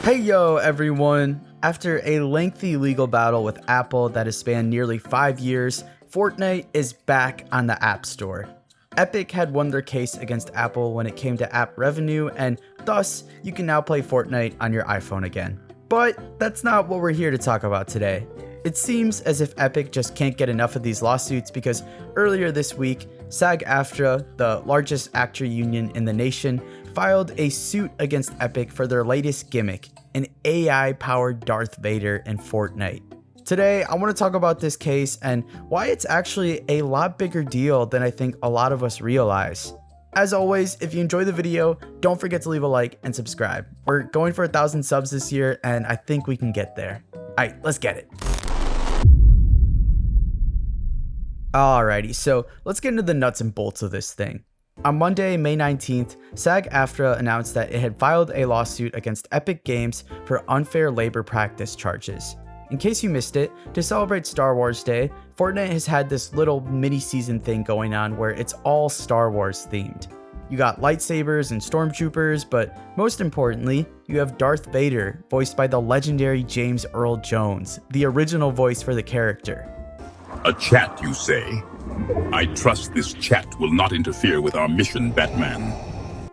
Hey yo everyone! After a lengthy legal battle with Apple that has spanned nearly 5 years, Fortnite is back on the App Store. Epic had won their case against Apple when it came to app revenue, and thus you can now play Fortnite on your iPhone again. But that's not what we're here to talk about today. It seems as if Epic just can't get enough of these lawsuits because earlier this week, SAG-AFTRA, the largest actor union in the nation, filed a suit against Epic for their latest gimmick, an AI-powered Darth Vader in Fortnite. Today, I want to talk about this case and why it's actually a lot bigger deal than I think a lot of us realize. As always, if you enjoy the video, don't forget to leave a like and subscribe. We're going for 1,000 subs this year, and I think we can get there. Alright, let's get it. Alrighty, so let's get into the nuts and bolts of this thing. On Monday, May 19th, SAG-AFTRA announced that it had filed a lawsuit against Epic Games for unfair labor practice charges. In case you missed it, to celebrate Star Wars Day, Fortnite has had this little mini-season thing going on where it's all Star Wars themed. You got lightsabers and stormtroopers, but most importantly, you have Darth Vader, voiced by the legendary James Earl Jones, the original voice for the character. A chat, you say? I trust this chat will not interfere with our mission, Batman.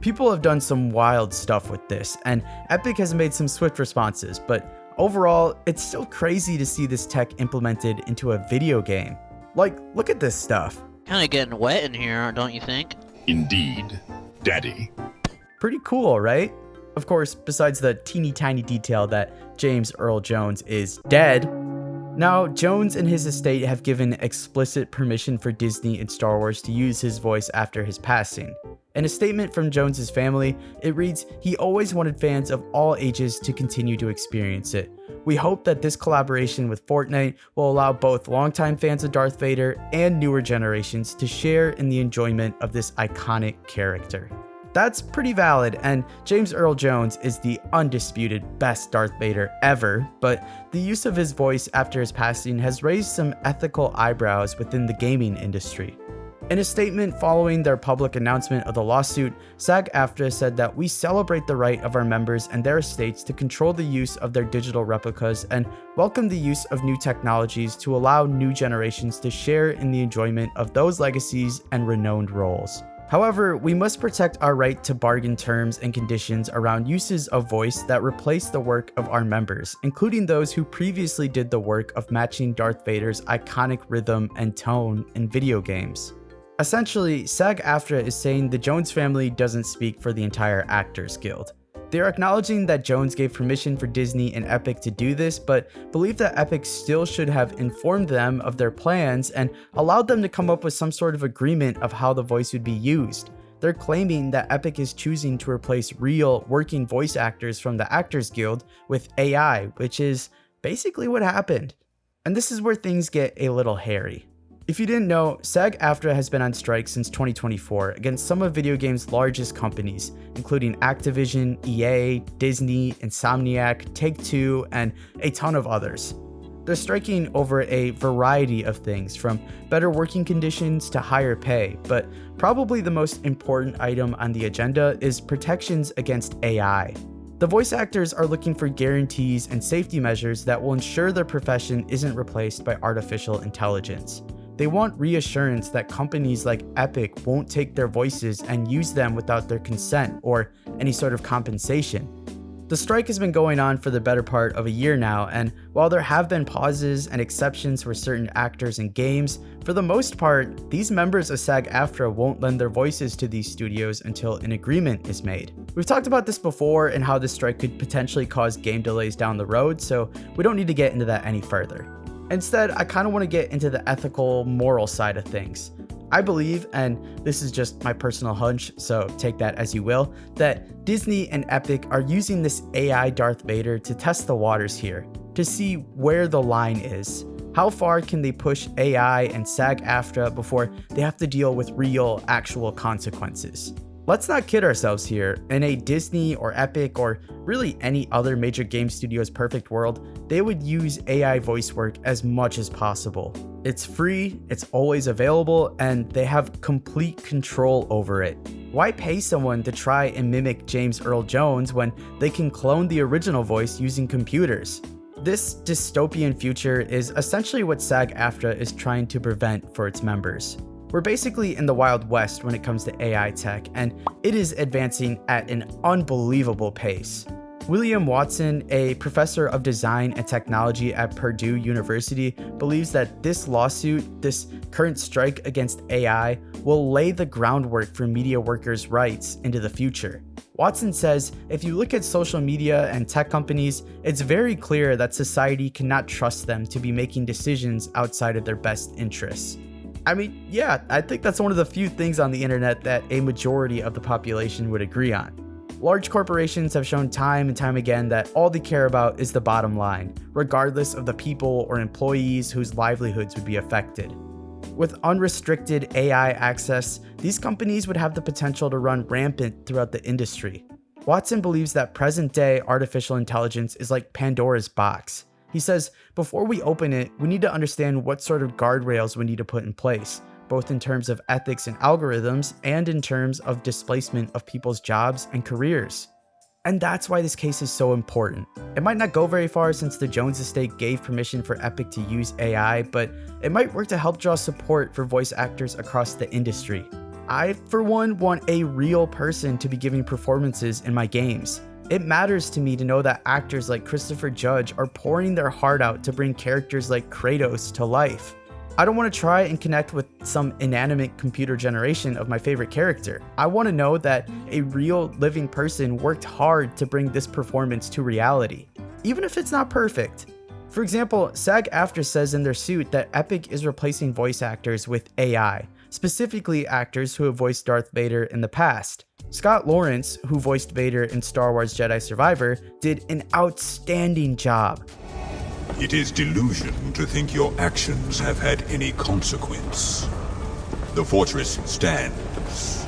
People have done some wild stuff with this, and Epic has made some swift responses, but overall, it's still crazy to see this tech implemented into a video game. Like, look at this stuff. Kinda getting wet in here, don't you think? Indeed, Daddy. Pretty cool, right? Of course, besides the teeny tiny detail that James Earl Jones is dead. Now, Jones and his estate have given explicit permission for Disney and Star Wars to use his voice after his passing. In a statement from Jones's family, it reads, "He always wanted fans of all ages to continue to experience it. We hope that this collaboration with Fortnite will allow both longtime fans of Darth Vader and newer generations to share in the enjoyment of this iconic character." That's pretty valid, and James Earl Jones is the undisputed best Darth Vader ever, but the use of his voice after his passing has raised some ethical eyebrows within the gaming industry. In a statement following their public announcement of the lawsuit, SAG-AFTRA said that we celebrate the right of our members and their estates to control the use of their digital replicas and welcome the use of new technologies to allow new generations to share in the enjoyment of those legacies and renowned roles. However, we must protect our right to bargain terms and conditions around uses of voice that replace the work of our members, including those who previously did the work of matching Darth Vader's iconic rhythm and tone in video games. Essentially, SAG-AFTRA is saying the Jones family doesn't speak for the entire Actors Guild. They are acknowledging that Jones gave permission for Disney and Epic to do this, but believe that Epic still should have informed them of their plans and allowed them to come up with some sort of agreement of how the voice would be used. They're claiming that Epic is choosing to replace real, working voice actors from the Actors Guild with AI, which is basically what happened. And this is where things get a little hairy. If you didn't know, SAG-AFTRA has been on strike since 2024 against some of video games' largest companies, including Activision, EA, Disney, Insomniac, Take-Two, and a ton of others. They're striking over a variety of things, from better working conditions to higher pay, but probably the most important item on the agenda is protections against AI. The voice actors are looking for guarantees and safety measures that will ensure their profession isn't replaced by artificial intelligence. They want reassurance that companies like Epic won't take their voices and use them without their consent or any sort of compensation. The strike has been going on for the better part of a year now, and while there have been pauses and exceptions for certain actors and games, for the most part, these members of SAG-AFTRA won't lend their voices to these studios until an agreement is made. We've talked about this before and how this strike could potentially cause game delays down the road, so we don't need to get into that any further. Instead, I kind of want to get into the ethical, moral side of things. I believe, and this is just my personal hunch, so take that as you will, that Disney and Epic are using this AI Darth Vader to test the waters here, to see where the line is. How far can they push AI and SAG-AFTRA before they have to deal with real, actual consequences? Let's not kid ourselves here. In a Disney or Epic or really any other major game studio's perfect world, they would use AI voice work as much as possible. It's free, it's always available, and they have complete control over it. Why pay someone to try and mimic James Earl Jones when they can clone the original voice using computers? This dystopian future is essentially what SAG-AFTRA is trying to prevent for its members. We're basically in the Wild West when it comes to AI tech, and it is advancing at an unbelievable pace. William Watson, a professor of design and technology at Purdue University, believes that this lawsuit, this current strike against AI, will lay the groundwork for media workers' rights into the future. Watson says, if you look at social media and tech companies, it's very clear that society cannot trust them to be making decisions outside of their best interests. I mean, yeah, I think that's one of the few things on the internet that a majority of the population would agree on. Large corporations have shown time and time again that all they care about is the bottom line, regardless of the people or employees whose livelihoods would be affected. With unrestricted AI access, these companies would have the potential to run rampant throughout the industry. Watson believes that present-day artificial intelligence is like Pandora's box. He says, before we open it, we need to understand what sort of guardrails we need to put in place, both in terms of ethics and algorithms and in terms of displacement of people's jobs and careers. And that's why this case is so important. It might not go very far since the Jones estate gave permission for Epic to use AI, but it might work to help draw support for voice actors across the industry. I, for one, want a real person to be giving performances in my games. It matters to me to know that actors like Christopher Judge are pouring their heart out to bring characters like Kratos to life. I don't want to try and connect with some inanimate computer generation of my favorite character. I want to know that a real living person worked hard to bring this performance to reality, even if it's not perfect. For example, SAG-AFTRA says in their suit that Epic is replacing voice actors with AI, specifically actors who have voiced Darth Vader in the past. Scott Lawrence, who voiced Vader in Star Wars Jedi Survivor, did an outstanding job. It is delusion to think your actions have had any consequence. The fortress stands.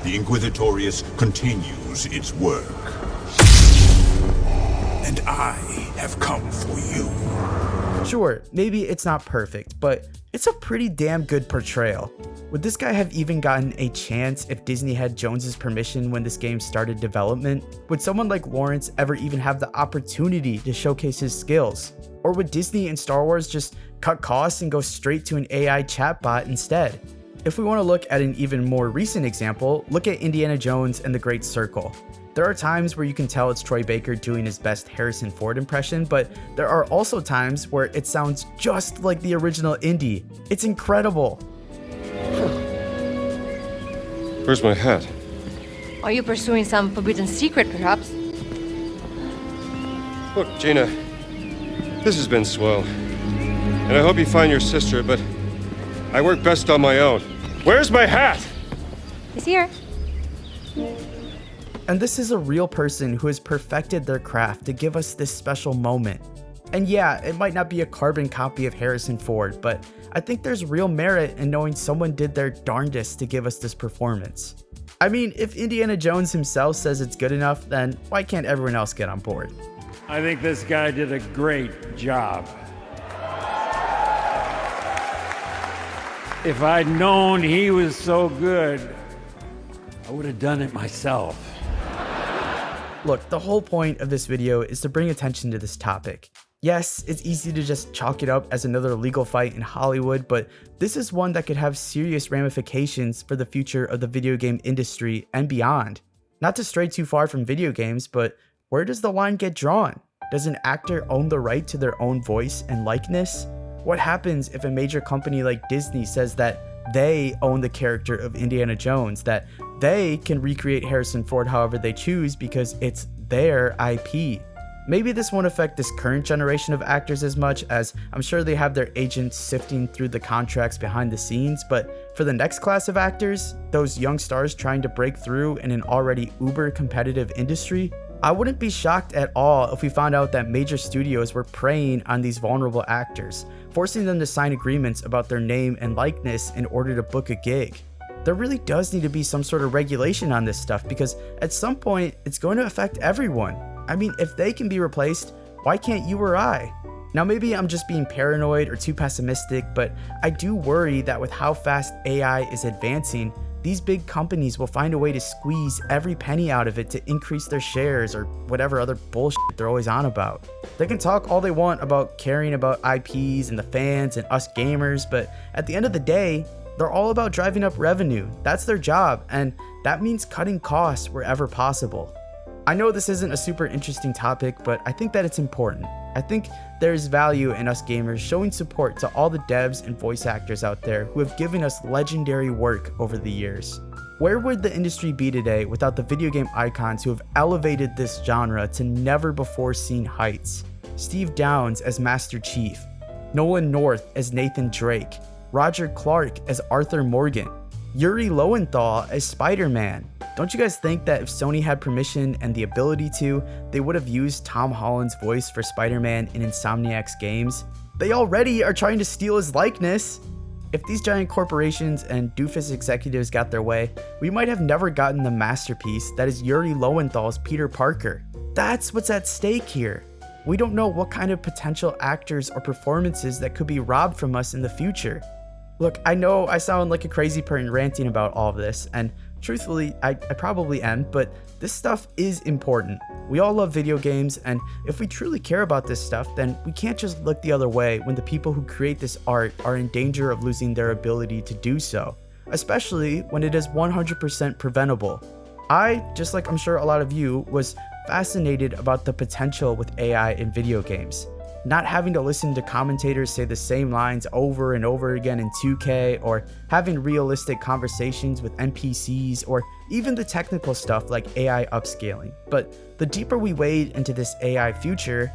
The Inquisitorius continues its work. And I have come for you. Sure, maybe it's not perfect, but it's a pretty damn good portrayal. Would this guy have even gotten a chance if Disney had Jones's permission when this game started development? Would someone like Lawrence ever even have the opportunity to showcase his skills? Or would Disney and Star Wars just cut costs and go straight to an AI chatbot instead? If we want to look at an even more recent example, look at Indiana Jones and the Great Circle. There are times where you can tell it's Troy Baker doing his best Harrison Ford impression, but there are also times where it sounds just like the original Indy. It's incredible. Where's my hat? Are you pursuing some forbidden secret, perhaps? Look, Gina, this has been swell. And I hope you find your sister, but I work best on my own. Where's my hat? He's here. And this is a real person who has perfected their craft to give us this special moment. And yeah, it might not be a carbon copy of Harrison Ford, but I think there's real merit in knowing someone did their darndest to give us this performance. I mean, if Indiana Jones himself says it's good enough, then why can't everyone else get on board? I think this guy did a great job. If I'd known he was so good, I would have done it myself. Look, the whole point of this video is to bring attention to this topic. Yes, it's easy to just chalk it up as another legal fight in Hollywood, but this is one that could have serious ramifications for the future of the video game industry and beyond. Not to stray too far from video games, but where does the line get drawn? Does an actor own the right to their own voice and likeness? What happens if a major company like Disney says that they own the character of Indiana Jones, that they can recreate Harrison Ford however they choose because it's their IP? Maybe this won't affect this current generation of actors as much, as I'm sure they have their agents sifting through the contracts behind the scenes, but for the next class of actors, those young stars trying to break through in an already uber competitive industry, I wouldn't be shocked at all if we found out that major studios were preying on these vulnerable actors, forcing them to sign agreements about their name and likeness in order to book a gig. There really does need to be some sort of regulation on this stuff because at some point it's going to affect everyone. I mean, if they can be replaced, why can't you or I? Now maybe I'm just being paranoid or too pessimistic, but I do worry that with how fast AI is advancing, these big companies will find a way to squeeze every penny out of it to increase their shares or whatever other bullshit they're always on about. They can talk all they want about caring about IPs and the fans and us gamers, but at the end of the day, they're all about driving up revenue. That's their job, and that means cutting costs wherever possible. I know this isn't a super interesting topic, but I think that it's important. I think there's value in us gamers showing support to all the devs and voice actors out there who have given us legendary work over the years. Where would the industry be today without the video game icons who have elevated this genre to never before seen heights? Steve Downes as Master Chief, Nolan North as Nathan Drake, Roger Clark as Arthur Morgan, Yuri Lowenthal as Spider-Man. Don't you guys think that if Sony had permission and the ability to, they would have used Tom Holland's voice for Spider-Man in Insomniac's games? They already are trying to steal his likeness. If these giant corporations and doofus executives got their way, we might have never gotten the masterpiece that is Yuri Lowenthal's Peter Parker. That's what's at stake here. We don't know what kind of potential actors or performances that could be robbed from us in the future. Look, I know I sound like a crazy person ranting about all of this, and truthfully, I probably am, but this stuff is important. We all love video games, and if we truly care about this stuff, then we can't just look the other way when the people who create this art are in danger of losing their ability to do so, especially when it is 100% preventable. I, just like I'm sure a lot of you, was fascinated about the potential with AI in video games. Not having to listen to commentators say the same lines over and over again in 2K, or having realistic conversations with NPCs, or even the technical stuff like AI upscaling. But the deeper we wade into this AI future,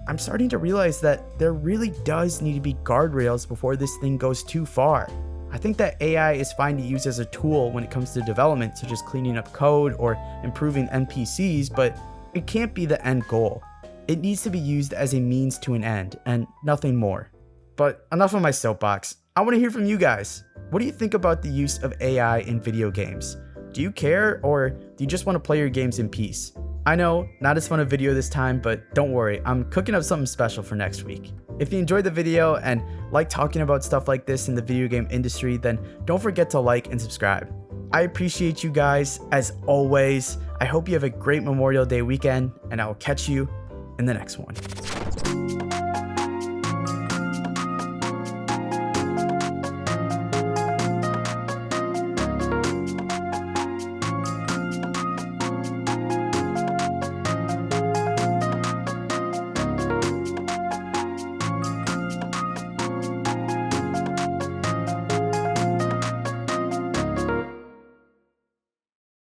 I'm starting to realize that there really does need to be guardrails before this thing goes too far. I think that AI is fine to use as a tool when it comes to development, such as cleaning up code or improving NPCs, but it can't be the end goal. It needs to be used as a means to an end and nothing more. But enough of my soapbox. I want to hear from you guys. What do you think about the use of AI in video games? Do you care, or do you just want to play your games in peace? I know, not as fun a video this time, but don't worry, I'm cooking up something special for next week. If you enjoyed the video and like talking about stuff like this in the video game industry, then don't forget to like and subscribe. I appreciate you guys, as always. I hope you have a great Memorial Day weekend, and I will catch you in the next one.